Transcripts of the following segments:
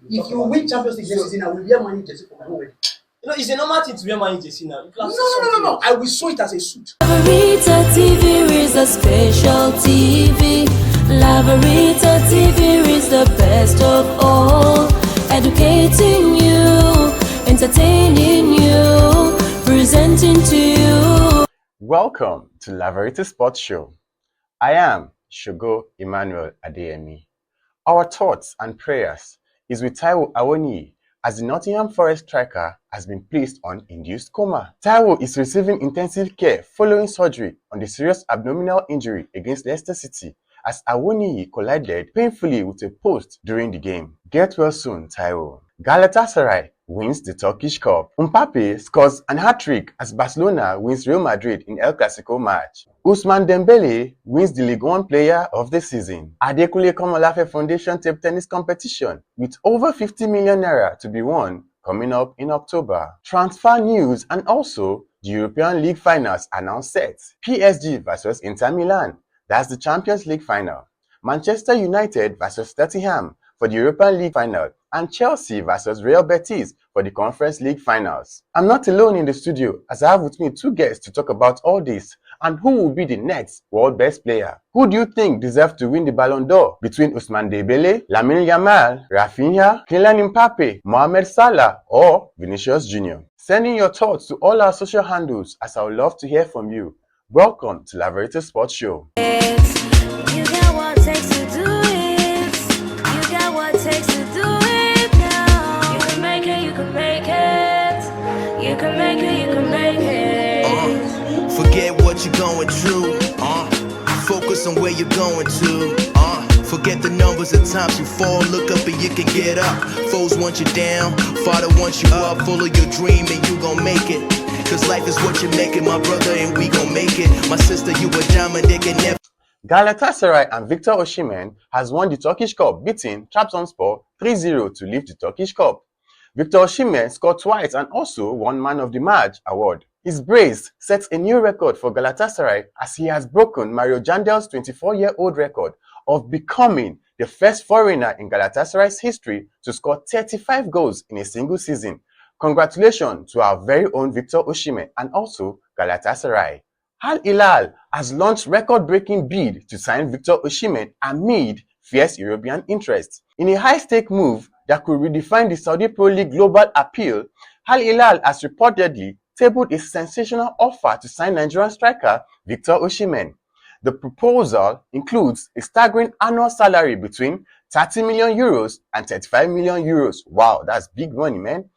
If you win Champions League next season, I will wear money jersey for my own wedding. You know, it's a normal thing to wear money jersey now. No. I will sew it as a suit. LAVERITATV is a special TV. LAVERITATV is the best of all. Educating you, entertaining you, presenting to you. Welcome to Laverita Sports Show. I am Shogo Emmanuel Adeyemi. Our thoughts and prayers is with Taiwo Awoniyi, as the Nottingham Forest striker has been placed on induced coma. Taiwo is receiving intensive care following surgery on the serious abdominal injury against Leicester City, as Awoniyi collided painfully with a post during the game. Get well soon, Taiwo. Galatasaray wins the Turkish Cup. Mbappe scores an hat-trick as Barcelona wins Real Madrid in El Clasico match. Ousmane Dembele wins the League One Player of the Season. Adekunle Komolafe Foundation table tennis competition with over 50 million naira to be won coming up in October. Transfer news and also the European League finals are now set. PSG versus Inter Milan, that's the Champions League final. Manchester United versus Tottenham for the European League final, and Chelsea versus Real Betis for the Conference League finals. I'm not alone in the studio, as I have with me two guests to talk about all this and who will be the next world best player. Who do you think deserves to win the Ballon d'Or between Ousmane Dembele, Lamine Yamal, Rafinha, Kylian Mbappe, Mohamed Salah, or Vinicius Jr.? Send in your thoughts to all our social handles, as I would love to hear from you. Welcome to Laverita Sports Show. You got what it takes to do it. You got what it takes to do it now. You can make it, you can make it. You can make it, you can make it. Forget what you're going through. Focus on where you're going to. Forget the numbers of times you fall. Look up and you can get up. Foes want you down. Father wants you up. Full of your dream and you gon' make it. Cause life is what you make it, my brother, and we gon' make it. My sister, you a diamond, they can never. Galatasaray and Victor Osimhen has won the Turkish Cup, beating Trabzonspor 3-0 to lift the Turkish Cup. Victor Osimhen scored twice and also won Man of the Match award. His brace sets a new record for Galatasaray, as he has broken Mario Jandel's 24-year-old record of becoming the first foreigner in Galatasaray's history to score 35 goals in a single season. Congratulations to our very own Victor Osimhen and also Galatasaray. Al Hilal has launched record-breaking bid to sign Victor Osimhen amid fierce European interest. In a high-stake move that could redefine the Saudi Pro League global appeal, Al Hilal has reportedly tabled a sensational offer to sign Nigerian striker Victor Osimhen. The proposal includes a staggering annual salary between 30 million euros and 35 million euros. Wow, that's big money, man.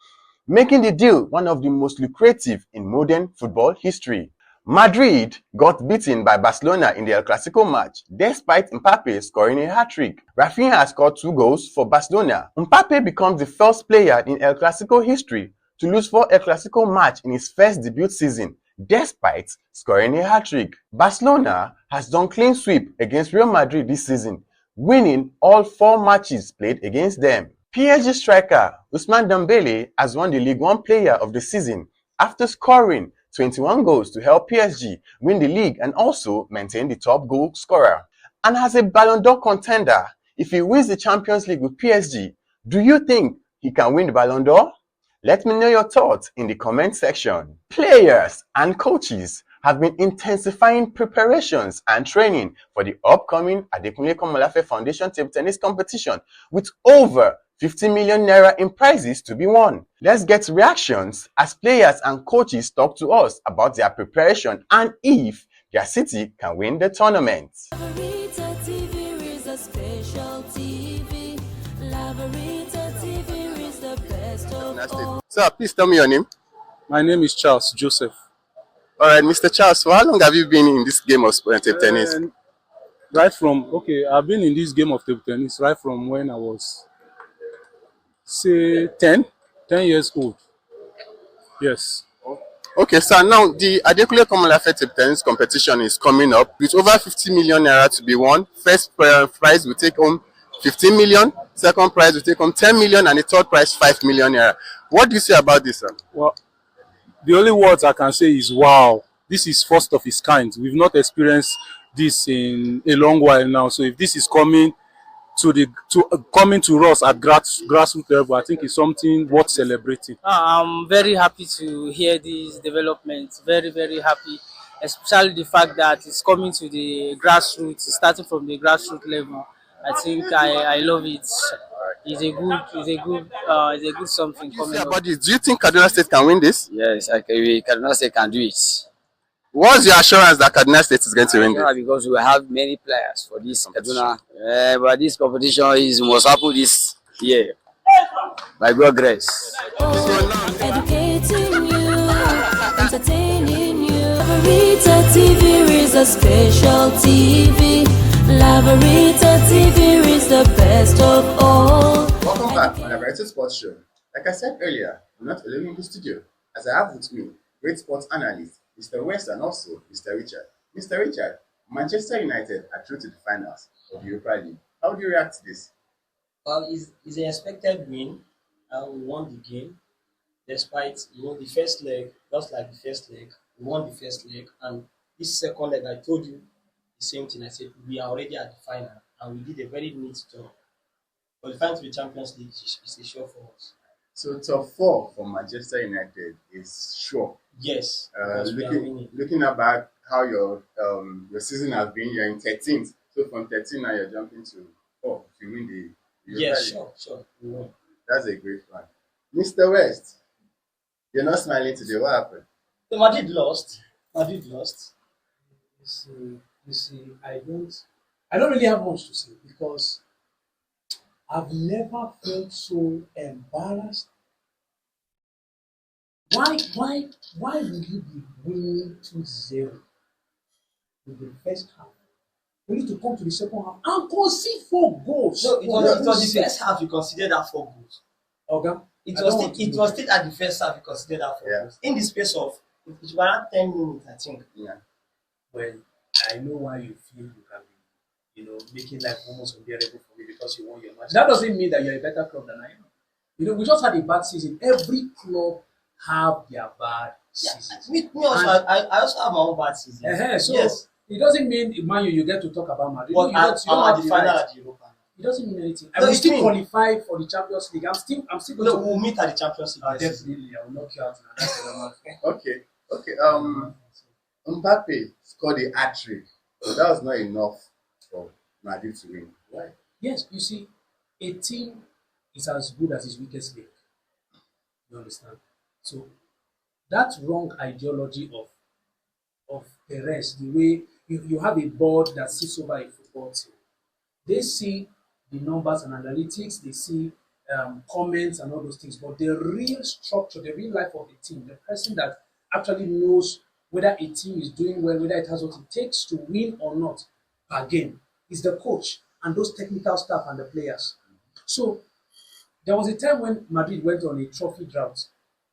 Making the deal one of the most lucrative in modern football history. Madrid got beaten by Barcelona in the El Clasico match, despite Mbappe scoring a hat-trick. Rafinha scored 2 goals for Barcelona. Mbappe becomes the first player in El Clasico history to lose 4 El Clasico matches in his first debut season, despite scoring a hat-trick. Barcelona has done clean sweep against Real Madrid this season, winning all 4 matches played against them. PSG striker Ousmane Dembele has won the League One Player of the Season after scoring 21 goals to help PSG win the league and also maintain the top goal scorer. And as a Ballon d'Or contender, if he wins the Champions League with PSG, do you think he can win the Ballon d'Or? Let me know your thoughts in the comment section. Players and coaches have been intensifying preparations and training for the upcoming Adekunle Komolafe Foundation table tennis competition, with over 50 million naira in prizes to be won. Let's get reactions as players and coaches talk to us about their preparation and if their city can win the tournament. LAVERITATV is a special TV. LAVERITATV is the best of all. Sir, please tell me your name. My name is Charles Joseph. All right, Mr. Charles, for how long have you been in this game of table tennis? I've been in this game of table tennis right from when I was, say, 10 years old. Yes. Okay, sir, now the Adekunle Komolafe table tennis competition is coming up with over 50 million naira to be won. First prize will take home 15 million, second prize will take home 10 million, and the third prize 5 million naira. What do you say about this, sir? Well, the only words I can say is wow. This is first of its kind. We've not experienced this in a long while now. So if this is coming coming to us at grassroots level, I think is something worth celebrating. I'm very happy to hear these developments. Very, very happy, especially the fact that it's coming to the grassroots, starting from the grassroots level. I think I love it. It's a good something coming up. About this, do you think Kaduna State can win this? Yes, Kaduna State can do it. What's your assurance that Kaduna State is going to win this? Because we have many players for this Kaduna. But this competition must happen this year. By God's grace. Educating you, entertaining you. LAVERITATV is a special TV. LAVERITATV is the best of all. Welcome back on the Variety Sports Show. Like I said earlier, I'm not alone in the studio, as I have with me great sports analyst, Mr. West, and also Mr. Richard. Mr. Richard, Manchester United are through to the finals of the Europa League. How do you react to this? Well, it's an expected win. We won the game, despite the first leg, just like the first leg. We won the first leg, and this second leg, I told you the same thing. I said we are already at the final, and we did a very neat job. Qualifying to the Champions League is a sure for us. So top 4 for Manchester United is sure. Yes. Because we are winning. Looking about how your season has been, you're in 13th. So from 13 now you're jumping to 4 if you win the Europa Yes, League. sure. We won. That's a great one. Mr. West, you're not smiling today. What happened? So Madrid lost. You see, I don't really have much to say because I've never felt so embarrassed. Why will you be winning 2-0 in the first half? We need to come to the second half and concede 4 goals. No, it was the first half you considered that 4 goals. Okay. It was still at the first half you considered that 4 goals. In the space of it's around 10 minutes, I think. Yeah. Well, I know why you feel you can be, making life almost unbearable for me because you won your match. That doesn't mean that you're a better club than I am. We just had a bad season. Every club have their bad seasons. Me also, I also have my own bad season. So yes. It doesn't mean Man U you get to talk about Madrid. But I'm at the final at the Europa. It doesn't mean anything. I No, will it still mean- qualify for the Champions League. I'm still going No, to we'll meet at the Champions League. definitely. I will knock you out. Okay. Mbappe scored a hat-trick. So that was not enough for Madrid to win. Why? Yes, you see, a team is as good as its weakest link. You understand? So that wrong ideology of Perez, the way you have a board that sits over a football team, they see the numbers and analytics, they see comments and all those things, but the real structure, the real life of the team, the person that actually knows whether a team is doing well, whether it has what it takes to win or not per game, is the coach and those technical staff and the players. So there was a time when Madrid went on a trophy drought.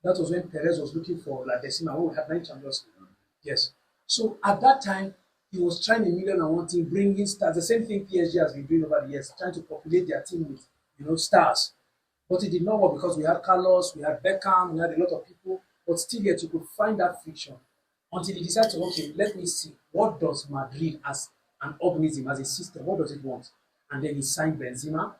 That was when Perez was looking for La Decima, when we had 9 Champions League. Yes. So at that time, he was trying a million and one thing, bringing stars. The same thing PSG has been doing over the years, trying to populate their team with, stars. But it did not work because we had Carlos, we had Beckham, we had a lot of people. But still yet, you could find that friction until he decided to, okay, let me see, what does Madrid as an organism, as a system, what does it want? And then he signed Benzema.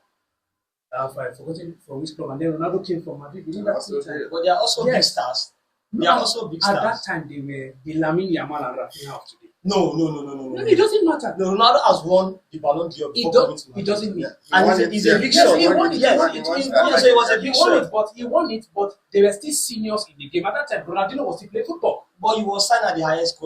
I've forgotten from which club. And then Ronaldo came from Madrid. Within that time. But they are also big stars. They are also big stars. At that time, they were the Lamine Yamal and Rafinha of today. No. No, it doesn't matter. No, Ronaldo has won the Ballon d'Or before coming to Madrid. It doesn't mean. And it's a big Yes, shot. he won it. Yes, so it was a big shot. But he won it, but they were still seniors in the game. At that time, Ronaldinho was still playing football. But he was signed at the highest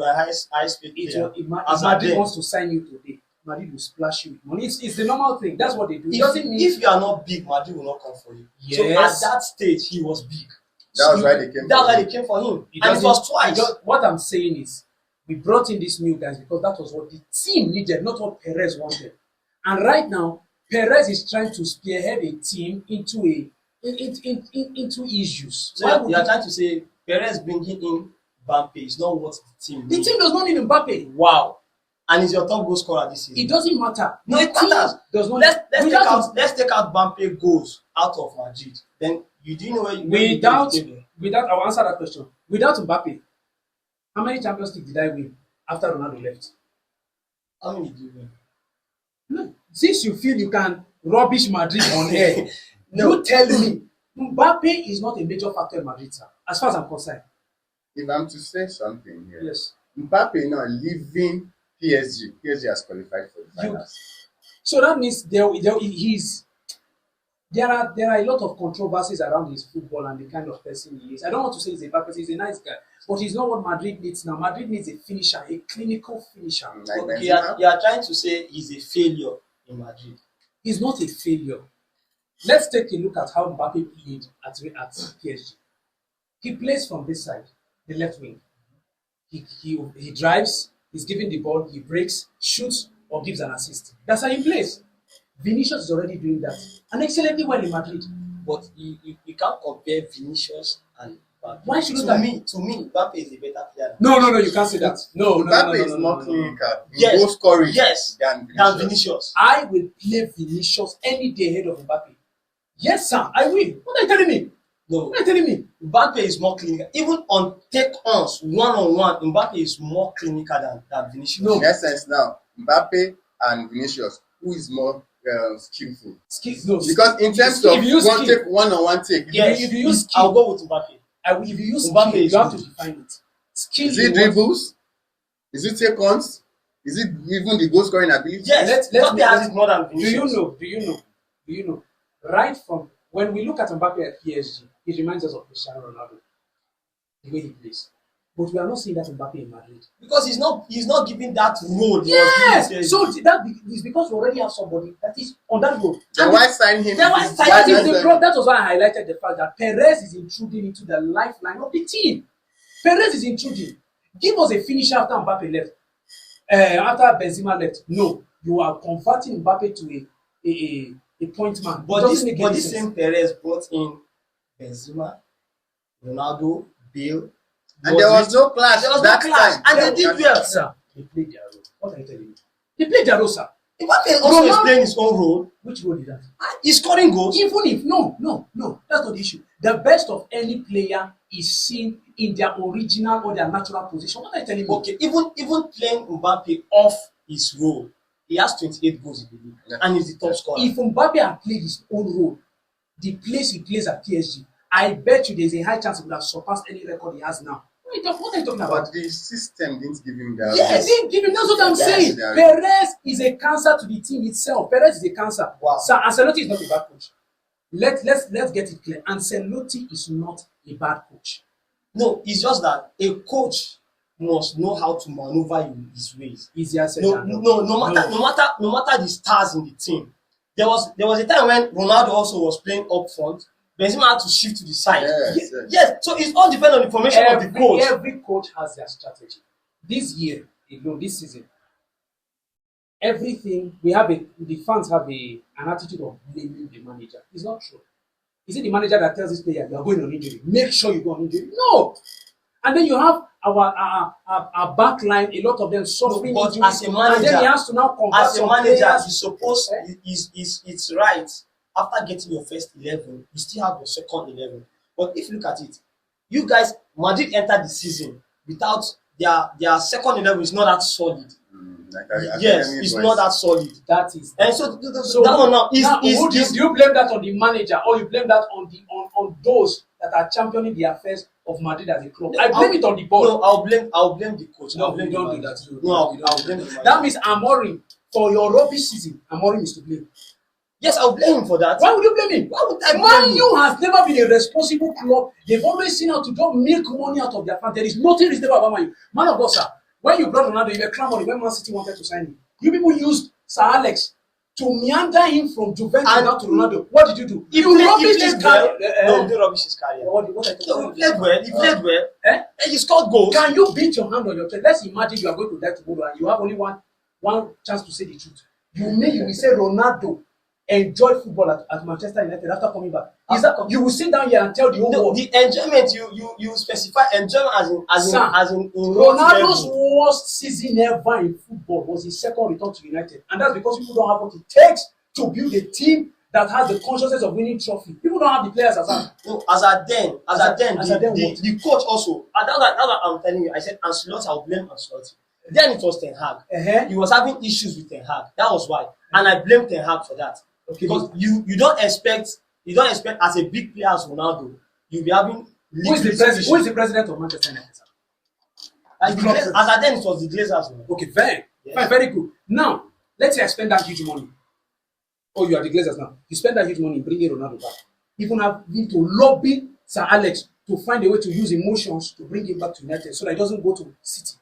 paid player. If Madrid wants to sign you today, Madrid will splash you with money. It's the normal thing. That's what they do. If you are not big, Madrid will not come for you. Yes. So at that stage, he was big. That was why they came. That's why they came for him. And it was twice. What I'm saying is, we brought in these new guys because that was what the team needed, not what Perez wanted. And right now, Perez is trying to spearhead a team into into issues. So you are trying to say Perez bringing in Mbappe is not what the team needs. The team does not need Mbappe. Wow. And he's your top goal scorer this season. It doesn't matter. No, it matters. Does not. Let's take out Mbappe goals out of Madrid. Then you do know where you without I'll answer that question. Without Mbappe, how many Champions League did I win after Ronaldo left? How many do you win? No. Since you feel you can rubbish Madrid on air. No. You tell me Mbappe is not a major factor in Madrid, sir, as far as I'm concerned. If I'm to say something here, Yes. Mbappe now leaving PSG. PSG has qualified for the finals. So that means there are a lot of controversies around his football and the kind of person he is. I don't want to say he's a bad person, he's a nice guy, but he's not what Madrid needs now. Madrid needs a finisher, a clinical finisher. Like Okay, Benzema. you are trying to say he's a failure in Madrid. He's not a failure. Let's take a look at how Mbappe played at PSG. He plays from this side, the left wing. He drives, he's giving the ball, he breaks, shoots, or gives an assist. That's how he plays. Vinicius is already doing that, and excellently well in Madrid. But you can't compare Vinicius and Mbappe. Why shouldn't to I? me, Mbappe is a better player No, you can't say that. No. Mbappe is more clinical. Yes. Goal scoring Yes. than than Vinicius. Vinicius. I will play Vinicius any day ahead of Mbappe. Yes, sir, I will. What are you telling me? No, What are you telling me? Mbappe is more clinical. Even on take-ons, one-on-one, Mbappe is more clinical than Vinicius. No. In essence, now Mbappe and Vinicius, who is more skillful? No. Because in terms of If you use one skill- take, one-on-one take, Yes, if you use I'll skill- go with Mbappe. If you use Mbappe skill, is you have to good. define it. Skill is it what- dribbles? Is it take-ons? Is it even the goal scoring ability? Yes, Mbappe has it more than Do Vinicius. you know? Right from when we look at Mbappe at PSG, it reminds us of Cristiano Ronaldo, the way he plays. But we are not seeing that Mbappe in Madrid. Because he's not giving that role. Yes. So that is because we already have somebody that is on that role. Then why sign him? Then why If sign it's- That him? is the then- problem. That was why I highlighted the fact that Perez is intruding into the lifeline of the team. Perez is intruding. Give us a finisher after Mbappe left. After Benzema left. No, you are converting Mbappe to a point man. It But doesn't make any this sense. same Perez brought in Benzema, Ronaldo, Bale. And there was no clash. There was no that clash, time. and There they did was- well. Sir, they played their role. What are you telling me? They played their role, sir. Mbappe also is Ronaldo- playing his own role. Which role is that? He's scoring goals. Even if no, that's not the issue. The best of any player is seen in their original or their natural position. What are you telling me? Okay, even playing Mbappe off his role, he has 28 goals in the league, Yeah. and he's the top scorer. If Mbappe had played his own role, the place he plays at PSG, I bet you there's a high chance he would have surpassed any record he has now. What are you talking about? But the system didn't give him that. Yes, give him. That's what I'm Yes, saying. they are- Perez is a cancer to the team itself. Perez is a cancer. Wow. Sir, Ancelotti is not a bad coach. Let's get it clear. Ancelotti is not a bad coach. No, it's just that a coach must know how to maneuver in his ways. Easier said No, than done. no matter the stars in the team. There was a time when Ronaldo also was playing up front. Benzema had to shift to the side. Yes. So it's all depends on the formation of the coach. Every coach has their strategy. This year, this season, everything the fans have an attitude of blaming the manager. It's not true. Is it the manager that tells this player you are going on injury? Make sure you go on injury. No. And then you have our back line, a lot of them suffering But injuries. as a manager, and then he has to now convert As a some manager, players. you suppose it's right. After getting your first 11, you still have your second 11. But if you look at it, you guys, Madrid entered the season without their second 11 is not that solid. Yes, it's not that solid. That is. And so that one now is do you blame that on the manager or you blame that on those that are championing the affairs of Madrid as a club? I blame it on the board. No, I'll blame the coach. No, I'll blame you don't the do manager. that. No, You don't I'll do blame the that. manager. That means Amorim, for your rubbish season, Amorim is to blame. Yes, I'll blame him for that. Why would you blame him? Why would I blame Man him? U has never been a responsible club. They've always seen how to just milk money out of their fans. There is nothing reasonable about Man U. Man of God, sir, when you brought Ronaldo, you were clamoring when Man City wanted to sign him. You people used Sir Alex to meander him from Juventus And down to Ronaldo. What did you do? He You played rubbished his well. career. No, he didn't rubbish his career. What are you talking No, about? he played well. He played well. Eh? And he scored goals. Can you beat your hand on your chest? Let's imagine you are going to die tomorrow and you have only one chance to say the truth. You will say Ronaldo enjoyed football at Manchester United after coming back. Is that you will sit down here and tell the whole No, world? the enjoyment you specify enjoyment as in Ronaldo's level. worst season ever in football was his second return to United, and that's because people don't have what it takes to build a team that has the consciousness of winning trophy. People don't have the players as that. No, as at then, what? the coach also. And that's what I'm telling you. I said Ancelotti, I'll blame Ancelotti. Then it was Ten Hag. Uh-huh. He was having issues with Ten Hag. That was why, and I blame Ten Hag for that. Okay. Because you don't expect as a big player as Ronaldo, you'll be having Who is the president of Manchester United? As at then it was the Glazers. Okay, fine. Yes. Fine, very good. Now, let's say I spend that huge money. Oh, you are the Glazers now. You spend that huge money bringing Ronaldo back. Even have to lobby Sir Alex to find a way to use emotions to bring him back to United so that he doesn't go to City.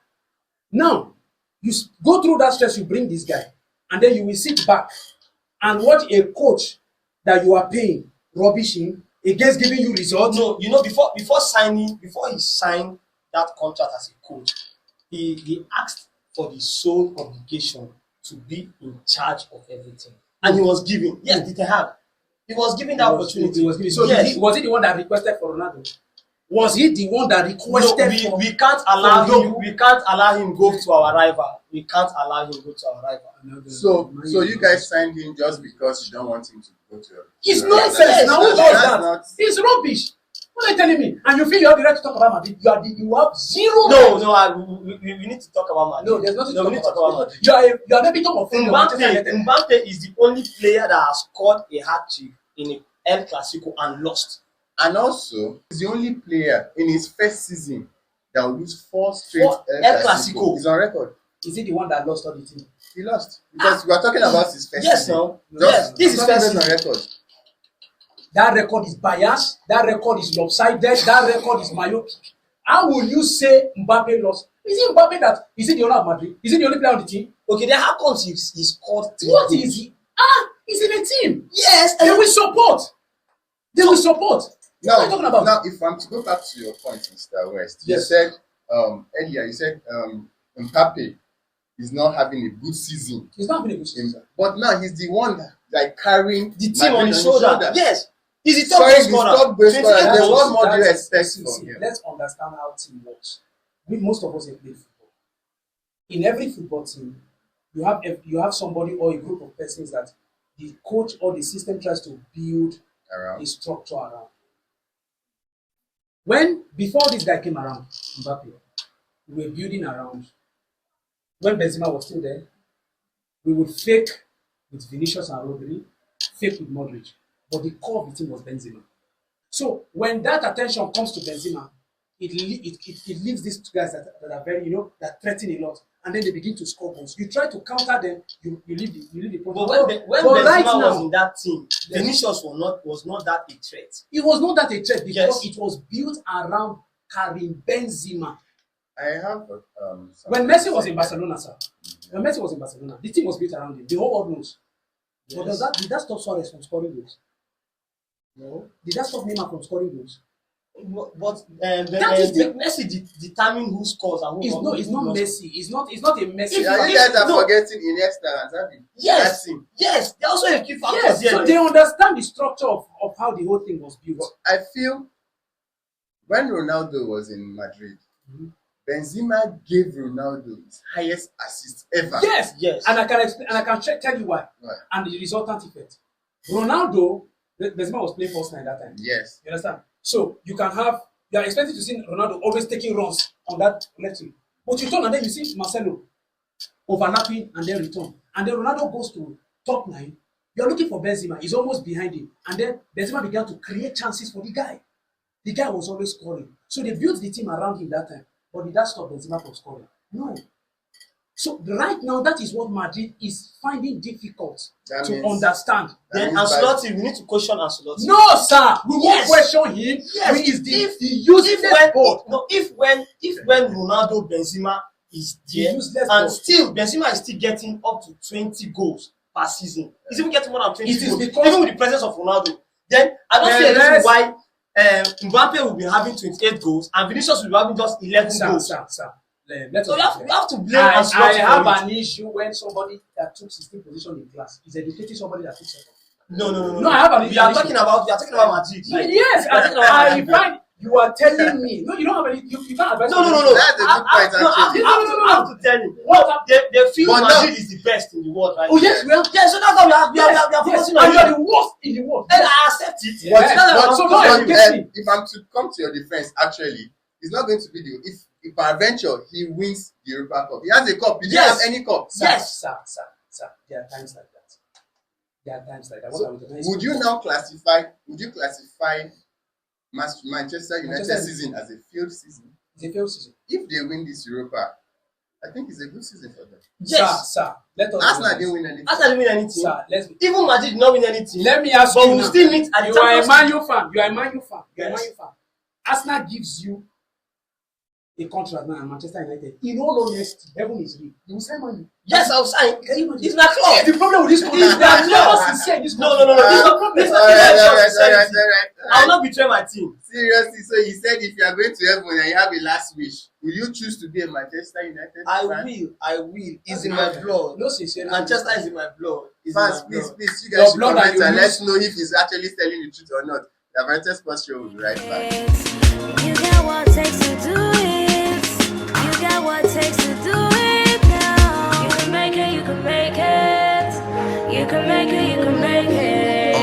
Now, you go through that stress, you bring this guy, and then you will sit back and watch a coach that you are paying rubbish him against giving you results. No, before he signed that contract as a coach, he asked for the sole obligation to be in charge of everything, and he was given. Yes, Ten Hag. He was given that opportunity. He was given. So yes. was he the one that requested for Ronaldo? Was he the one that requested? No, we can't allow him. We can't allow him go to our rival. We can't allow him go to our rival. So you guys signed him just because you don't want him to go to your. It's nonsense. Now who does that? It's rubbish. What are you telling me? And you feel you have the right to talk about Madrid? You have zero. No. We need to talk about Madrid. No, there's nothing to talk about Madrid. You are the victim of Mbappe is the only player that has scored a hat-trick in a El Clasico and lost. And also, he's the only player in his first season that will lose 4 straight El Clasico. He's on record. Is he the one that lost all the team? He lost because we are talking about his first season. No. Yes, this is first season. On record. That record is biased. That record is lopsided. That record is myopic. How will you say Mbappe lost? Is it Mbappe that is he the owner of Madrid? Is he the only player on the team? Okay, then how comes he scored 3 What goals? is he? He's in a team. Yes, They will support. They will support. What are you talking about? Now, if I'm to go back to your point, Mr. West, Yes. you said earlier, you said Mbappe is not having a good season. He's not having a good season. But now he's the one that carrying the team on his shoulder. Yes. He's the Sorry, top the scorer. top goal scorer. Then what more do you expect See, from him? let's understand how team works. Most of us have played football. In every football team, you have somebody or a group of persons that the coach or the system tries to build a structure around. Before this guy came around, Mbappe, we were building around. When Benzema was still there, we would fake with Vinicius and Rodri, fake with Modric. But the core of the team was Benzema. So when that attention comes to Benzema, it leaves these two guys that are very, that threaten a lot. And then they begin to score goals. You try to counter them, you leave the But when Benzema was in that team, Vinicius was not that a threat. It was not that a threat because Yes. it was built around Karim Benzema. I have When Messi was in Barcelona, sir, the team was built around him. The whole world knows. But did that stop Suarez from scoring goals? No. Did that stop Neymar from scoring goals? But Messi determine who scores and who It's not Messi. It's not a Messi. Yeah, you guys are forgetting Iniesta and Xavi. Yes. They also have key factors here. So they understand the structure of how the whole thing was built. But I feel when Ronaldo was in Madrid, Benzema gave Ronaldo his highest assist ever. Yes. And I can explain, and I can tell you why. Right. And the resultant effect. Ronaldo, Benzema was playing first nine that time. Yes. You understand? So you are expected to see Ronaldo always taking runs on that left wing. But you turn and then you see Marcelo overlapping and then return. And then Ronaldo goes to top 9. You're looking for Benzema. He's almost behind him. And then Benzema began to create chances for the guy. The guy was always scoring. So they built the team around him that time. But did that stop Benzema from scoring? No. So right now, that is what Madrid is finding difficult to understand. Then Ancelotti, we need to question Ancelotti. No, sir. We won't question him. Yes. He is the useless board. If when Ronaldo, Benzema is there, and still Benzema is still getting up to 20 goals per season. He's even getting more than 20 goals, even with the presence of Ronaldo. Then I don't see a reason why Mbappe will be having 28 goals and Vinicius will be having just 11 goals. Sir. So you have to blame Ancelotti. I have for an issue when somebody that took 16th position in class is educating somebody that took second. No. I have an issue. We are talking about Madrid. Yes, I find you are telling me. No, you don't have any. You can't advise. No. That's a good point, actually. I have to tell you. They feel Madrid is the best in the world, right? Oh yes, we are. Yeah, so that's why we are focusing on and you are the worst in the world. And I accept it. If I'm to come to your defense, actually, it's not going to be if peradventure he wins the Europa Cup. He has a cup. He doesn't have any cup. Sir. There are times like that. There are times like that. What So, I would advise would you people- now classify? Would you classify Manchester United Manchester- season as a failed season? It's a failed season. If they win this Europa, I think it's a good season for them. Yes. Sir, let us. Arsenal didn't win anything. Arsenal didn't win anything. Sir, let's be. Even Madrid did not win anything. Let me ask But you we now. still meet at the You are a Champions Man League. U fan. You are a Man U fan. You are a Yes. Man U fan. Arsenal gives you a contract now, and Manchester United. In all honesty, heaven is real. You will sign Man U. Yes, I'll sign. Can you imagine? It's my club. The problem with this country is It's that my never club. sincere in this No, country. no, no, no. It's not Alright, it's alright. not I will not betray my team. Seriously, so you said if you are going to heaven and you have a last wish, will you choose to be a Manchester United I fan? will. It's in my blood. No sincerity. Manchester is in my blood. It's Fans, in my please, blood. please, you Your guys should blood comment and and you let's use- know if he's actually telling the truth or not. The Avantage Sports Show will be right back. You got what it takes to do it. You got what it takes to do it now. You can make it, you can make it. You can make it, you can make it.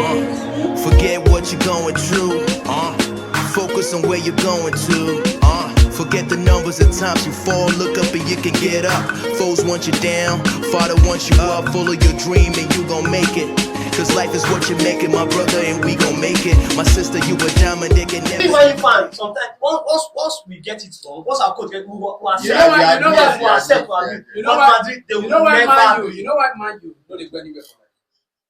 Forget what you're going through. Focus on where you're going to. Forget the numbers of times you fall. Look up and you can get up. Foes want you down. Father wants you up. Follow your dream and you gon' make it. Cause life is what you make it, my brother, and we gon' make it. My sister, you a diamond, they can Be never. Man U fan. Sometimes once we get it wrong, once our coach get we accept. You know why- you know why- we accept. You know But why? Madrid, they You will know why never Man U? do You know why Man U? No, they go anywhere for life.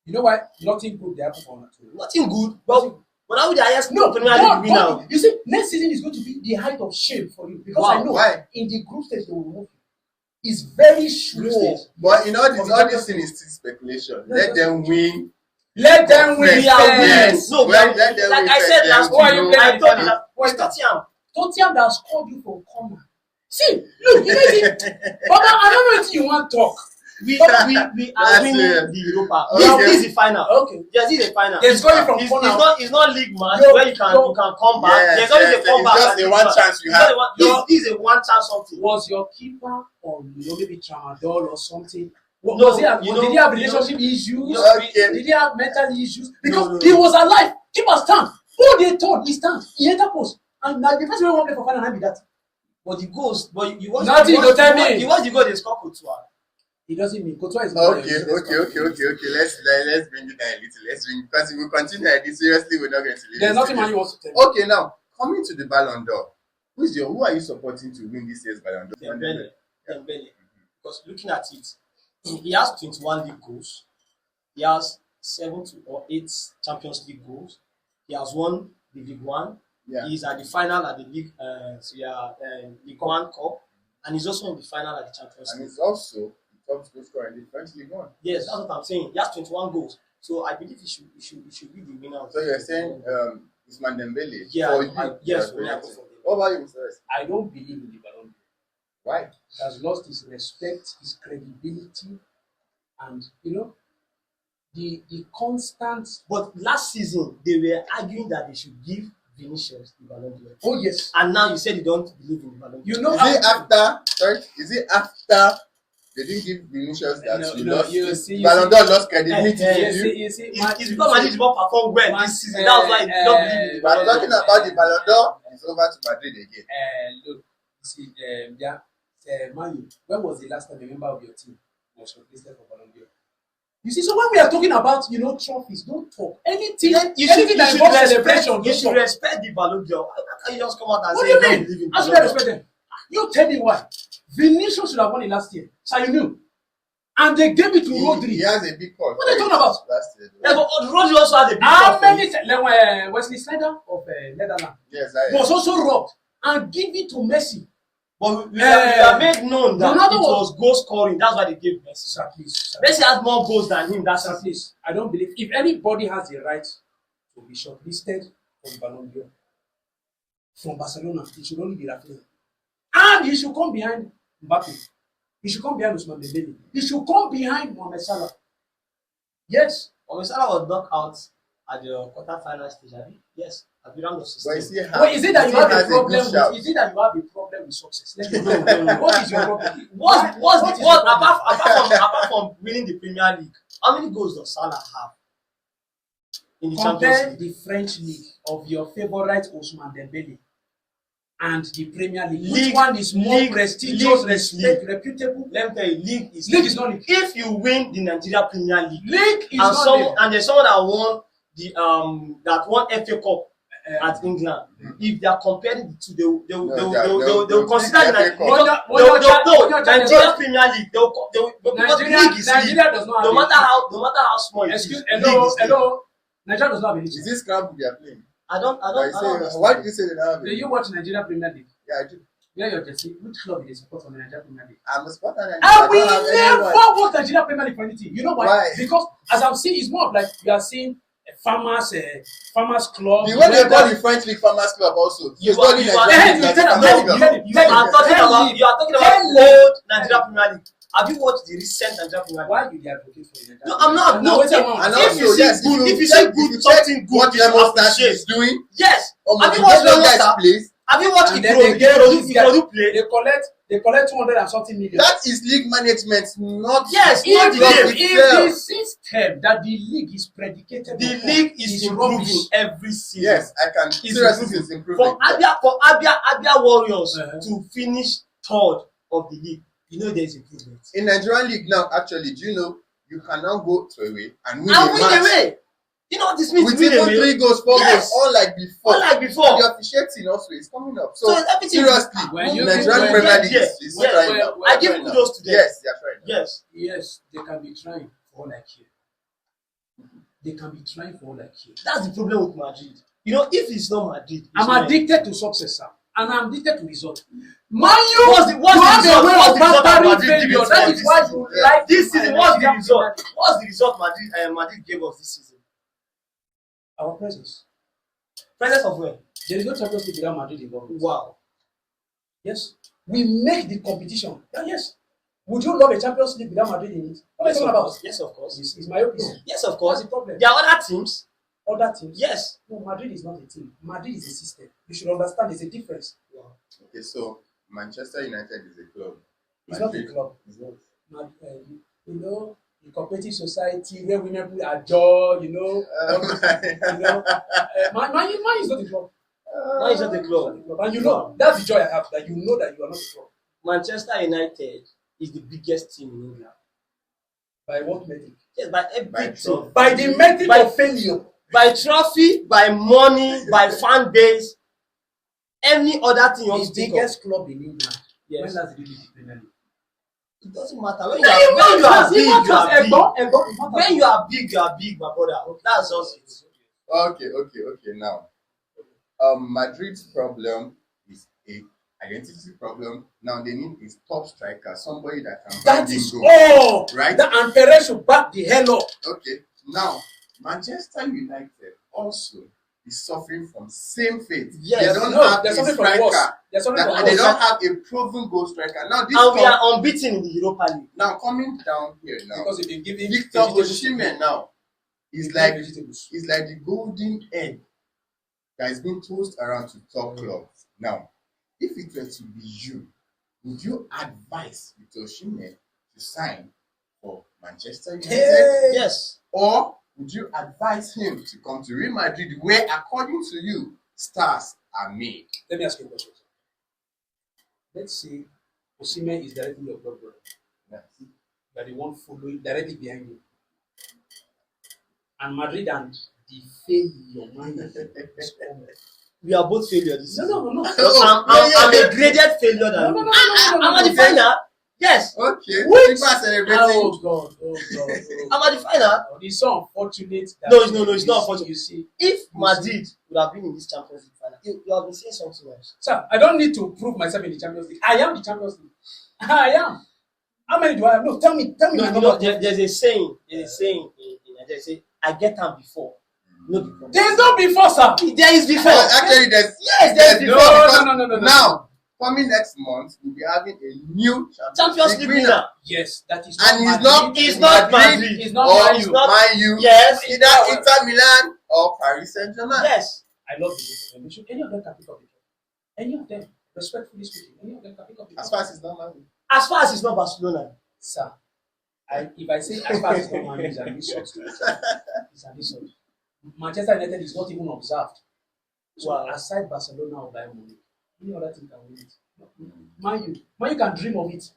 You know why? Nothing good they happen for us. nothing good. But now with the highest No, Premier League winner. you see, next season is going to be the height of shame for you because Wow, I know why? in the group stage they will remove you. It's very sure. stage. But you know, Of the all Champions this thing is still speculation. No, Let no. them win. Let them win. We are winning. Yes. No, Let them like win I first, said then last Who are you week, playing I at told the you that final? it's Tottenham. Tottenham that scored you from corner. See, look, you know, Baba, I don't know if you want to talk. We That's are winning it. the Europa. Okay. This is the final. Okay. Yes, this is the final. They're scoring from It's corner. not league match Yo, where you can come back. Yes, There's always yes, a comeback. it's just at a this one match. chance you It's have. not a one- This is a one chance something. Was your keeper or maybe tramadol or something? No, Was he did he have relationship issues? Okay. Did he have mental issues? Because No. he was alive. Keeper stand. Who they told he stand? He enter post. And now the first way one play for final hand be that. But the goals, but you watch. Nothing to tell me. You watch the goal they score Couture. It doesn't mean Courtois is not Okay. Let's bring it down a little. Let's bring, because if we continue like this, seriously, we're not going to leave. There's this nothing series. man wants to tell me. Okay, now coming to the Ballon d'Or, who are you supporting to win this year's Ballon d'Or? Dembele. Because looking at it, he has 21 league goals. He has 8 Champions League goals. He has won the League One. Yeah. He's at the final at the League One Cup, and he's also in the final at the Champions And League. he's also the top goal scorer in the French League One. Yes, that's what I'm saying. He has 21 goals, so I believe he should be the winner. Of So you're saying Ousmane Dembele? Yeah, For you, yes, you're for me, I go correct. for him. What about you, Mr. West? I don't believe in the Ballon d'Or. Why? He has lost his respect, his credibility, and the constant. But last season they were arguing that they should give Vinicius the Ballon d'Or, Oh yes. and now you said you don't believe in the Ballon d'Or. You know. Is it after they didn't give Vinicius that you see, Ballon d'Or lost credibility Eh, to you? You see, It's because Madrid did not perform well this season. That's why they don't believe in the We're Ballon talking d'Or. about the Ballon d'Or. It's over to Madrid again. Look, you see, Manu, when was the last time a member of your team was shortlisted for Ballon d'Or? You see, so when we are talking about trophies, don't talk anything. Anything that involves celebration, You don't should talk. respect the Ballon d'Or. How can you just come out and What say do you don't mean? believe in How should Ballon I d'Or? respect them? You tell me why. Vinicius should have won it last year, so you knew, and they gave it to He Rodri. has a big call. What are you talking about? Last year. Yeah, but Rodri also had a big How cup. many Wesley Sneijder of Netherlands Yes, was also robbed and give it to Messi? But we have made known that Ronaldo it was goal scoring. That's why they gave Messi. Sir, please. Messi had more goals than him. That's Sir, please. I don't believe if anybody has the right to be shortlisted for the Ballon d'Or from Barcelona, it should only be Rafinha, and he should come behind Mbappe. He should come behind Ousmane Dembele. He should come behind Mohamed Salah. Yes. Mohamed Salah was knocked out at the quarter-final stage. Yes, at the round of But 16. you see how Well, is it that you have a problem good shout. with? Is it that you have a problem with success? Let me know. What is your problem? Apart from winning the Premier League, how many goals does Salah have in the Champions Compare League? the French league of your favorite Ousmane Dembele and the Premier League? Which one is more prestigious, reputable? Let me tell you, league is not league. If you win the Nigeria Premier League, League is and not league. and there's someone that won the that won FA Cup at England. If they are comparing the two, they will consider the Nigeria Premier League. Nigeria does not have no matter how small it is. Hello. Nigeria does not have a league. Is this club they are playing? I don't Why did you say they don't have a Do league? you watch Nigeria Premier League? Yeah, I do. Where your jersey? Which club do they support from the Nigeria Premier League? I'm a supporter. I will never watch Nigeria Premier League for anything. You know why? Why? Because as I'm seeing, it's more of like you are seeing a farmers club. The way they call the French League Farmers Club also. You It's not are the talking about old Nigeria Premier League. Have you watched the recent Nigeria Premier League? Why do they advocate for Nigeria? No, I'm not. No, if you see something good, what Lemon Stars is doing, yes. have you watched Lemon Stars? Have you watched Ikorodu play? They collect 200 and something million. That is league management, not If the system that the league is predicated, the league is improving every season. Yes, I can. Seriously, it's improving. For Abia Warriors to finish third of the league, you know there's improvement. In Nigerian league now, actually, do you know you can now go to away and win a match away. You know what this means? with even 3 goals, 4 Yes. goals, unlike before. Unlike before. And the officiating also is coming up. So everything seriously, Nigerian Premier League is trying now. I give kudos to them. Yes, they are trying now. Yes, they can be trying for all I care. They can be trying for all I care. That's the problem with Madrid. You know, if it's not Madrid, I'm addicted to success, sir. And I'm addicted to results. Man, you what's the result? That is why you like this season. What's the result? What's the result Madrid gave us this season? Our presence. Presence of where? There is no Champions League without Madrid involved. Wow. Yes. We make the competition. Yes. Would you love a Champions League without Madrid in it? What are you talking about? Yes, of course. It's my opinion. Yes, of course. What's the problem? There are other teams. Other teams? Yes. No, Madrid is not a team. Madrid is a system. You should understand there's a difference. Wow. Okay, so Manchester United is a club. It's not a club. It's not. You know, the cooperative society where women are joy, you know. Man is not a club. Man is not a club. And you know, that's the joy I have, that you know that you are not a club. Manchester United is the biggest team in England. By what metric? Yes, by everything. By the metric of failure. By trophy, by money, by fan base, any other thing you want to the biggest club in England. Yes. When last did you Premier League? It doesn't matter. When you are big, you are big. When you are big, my brother. That's just it. Okay. Now, Madrid's problem is a identity problem. Now they need a top striker, somebody that can. That is all. Right. And Perez should back the hell up. Okay. Now, Manchester United also is suffering from same fate. Yes. They don't have a striker. They don't have a proven goal striker. Now this we are unbeaten in the Europa League. Now coming down here now, because they've been giving Victor Osimhen now is like the golden egg that is being tossed around to top clubs. Now, if it were to be you, would you advise Victor Osimhen to sign for Manchester United? Yes. Or would you advise him to come to Real Madrid, where, according to you, stars are made? Let me ask you a question. Let's say Osimhen is directly your brother. Yes. You are the one following directly behind you. And Madrid and the failure man. We are both failures. No. I'm a graded failure. No. I'm at the final. Yes. Okay. Which? Celebrating. Oh God. I'm at the final. It's so unfortunate. No, it's not unfortunate. You see, if Madrid would have been in this Champions League final, you have been saying something else. Sir, I don't need to prove myself in the Champions League. I am the Champions League. I am. How many do I have? No, tell me. No, there's a saying. In Nigeria, say, I get them before. No before. There's no before, sir. There is before. Actually, there's before. No. Now, coming next month, we'll be having a new Champions League winner. Yes, that is. And it's not Madrid. It's not Man U. Yes. Either Inter Milan or Paris Saint-Germain. Yes. I love the any of them can pick up the job. Any of them, respectfully speaking, any of them can pick up the job. As far as it's not Man U. As far as it's not Barcelona. Sir, if I say as far as it's not Man U, it's an insult. It's an insult. Manchester United is not even observed. So aside Barcelona or Bayern Munich, Any other team can win it. Man, you can dream of it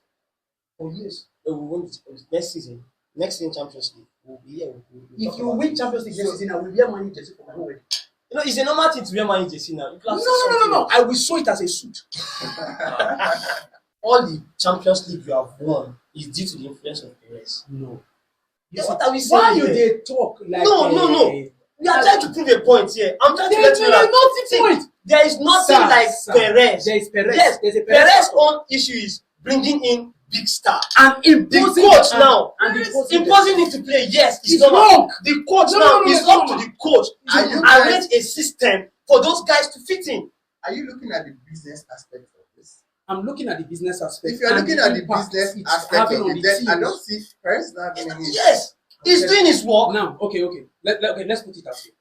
for years. We win it next season. Next season Champions League. We'll be here. If you win Champions League next season, I will wear Man U jersey for my wedding. It's a normal thing to wear Man U jersey now. No. I will sew it as a suit. All the Champions League you have won is due to the influence of Perez. No. Then what are we saying? Why you here? they talk like No. We are trying to prove a point here. I'm trying to let you know. There is nothing like Perez. There is Perez. Yes, there's a Perez. Perez's own issue is bringing in big star. And imposing the coach now. And imposing him to play. Yes, it's wrong. The coach now is up to the coach to arrange a system for those guys to fit in. Are you looking at the business aspect of this? I'm looking at the business aspect. If you're looking at the business aspect of it, then I don't see Perez not having any. Yes, he's doing his work. Now, okay. Let's put it as here.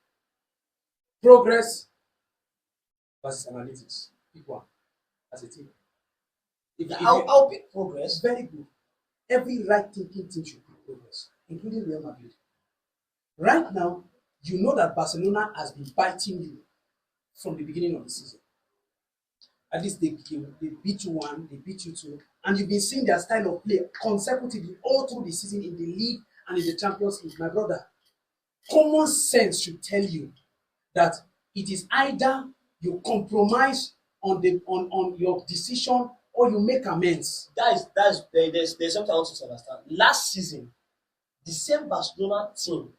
Progress versus analytics. Pick one as a team. I'll pick progress. Very good. Every right-thinking team should pick progress, including Real Madrid. Right now, you know that Barcelona has been biting you from the beginning of the season. At least they beat you 1, they beat you 2, and you've been seeing their style of play consecutively all through the season in the league and in the Champions League. My brother, common sense should tell you that it is either you compromise on your decision or you make amends. There's something I want you to understand. Last season, the same Barcelona team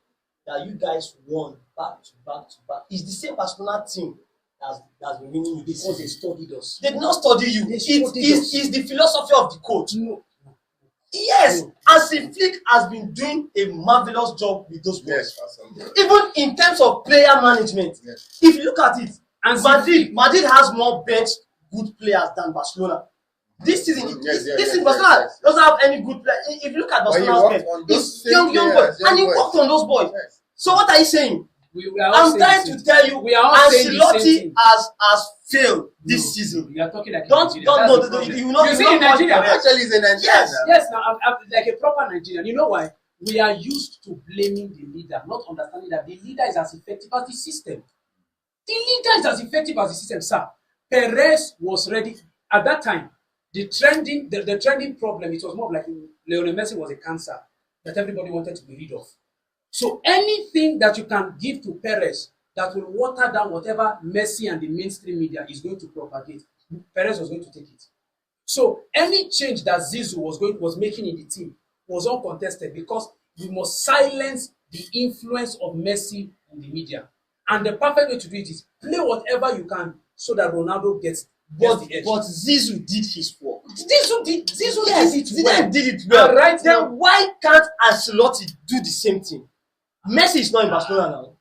that you guys won back to back is the same Barcelona team that's been winning you this season. Because they studied us. They did not study you. It's the philosophy of the coach. No. Yes, Hansi Flick has been doing a marvelous job with those players. Yes, even in terms of player management. Yes. If you look at it, Madrid has more bench good players than Barcelona. This season, Barcelona doesn't have any good players. If you look at Barcelona's bench, it's young boys, and he worked on those boys. Yes. So what are you saying? I'm trying to tell you, Ancelotti has failed this season. You are talking like don't see in Nigeria. Actually, he's a Nigerian. Yes. Now I'm like a proper Nigerian. You know why? We are used to blaming the leader, not understanding that the leader is as effective as the system. The leader is as effective as the system, sir. Perez was ready at that time. The trending problem, it was more like Lionel Messi was a cancer that everybody wanted to be rid of. So anything that you can give to Perez that will water down whatever Messi and the mainstream media is going to propagate, Perez was going to take it. So any change that Zizou was making in the team was uncontested because we must silence the influence of Messi in the media. And the perfect way to do it is play whatever you can so that Ronaldo gets the edge. But Zizou did his work. Zizou did it well. Right then now, why can't Ancelotti do the same thing? Messi is not in Barcelona now.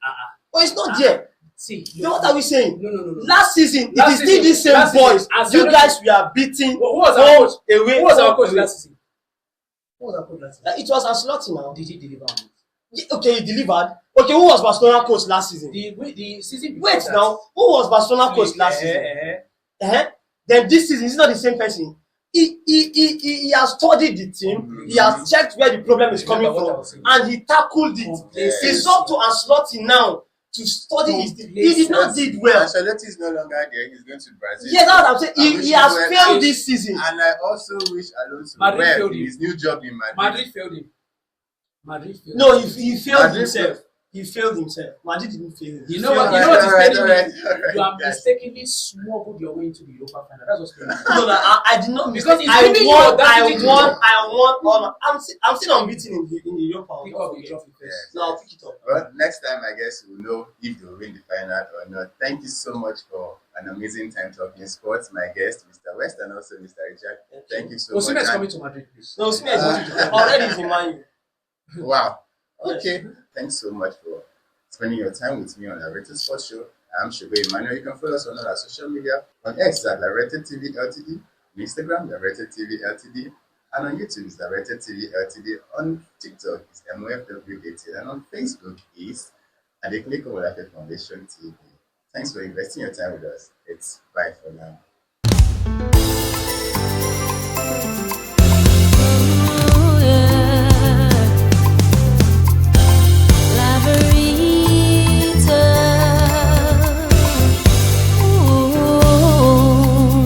But it's not there. See, then what are we saying? No. Last season, it is still the same boys. You guys were beating. Who was our coach? Away. Who was our coach last season? It was Ancelotti now. Did he deliver? Okay, he delivered. Okay, who was Barcelona coach last season? The season. Wait now, who was Barcelona coach last season? Then this season, it's not the same person. He has studied the team. He has checked where the problem is coming from, and he tackled it. It's up to Ancelotti now to study his team. He did not did well. Ancelotti is no longer there. He's going to Brazil. Yes, that's what I'm saying. He has failed this season. And I also wish Alonso well in his new job in Madrid. Madrid failed him. No, he failed himself. He failed himself. Madrid didn't fail him. You know what is telling me? You have mistakenly smuggled your way into the Europa final. That's what's going on. No, I did not because it's I won. I'm still unbeaten in the Europa. Pick up the trophy first. No, I'll pick it up. Well, next time I guess we'll know if they'll win the final or not. Thank you so much for an amazing time talking sports. My guest, Mr. West, and also Mr. Richard. Thank you so much. Osimhen is coming to Madrid, please. No, Osimhen is already in Man U. Wow. Okay. Thanks so much for spending your time with me on LAVERITATV Sports Show. I'm Shogo Emmanuel. You can follow us on all our social media. On X at LAVERITATV Ltd. On Instagram, LAVERITATV Ltd. And on YouTube, it's LAVERITATV Ltd. On TikTok, it's MOFWAT. And on Facebook, it's Adekunle Komolafe Foundation TV. Thanks for investing your time with us. It's bye for now. Ooh.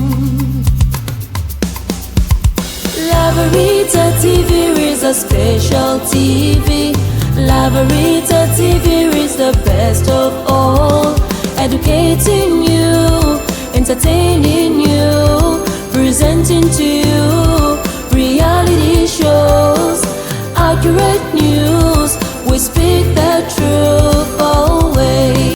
a special TV. LAVERITATV is the best of all, educating you, entertaining you, presenting to you reality shows, accurate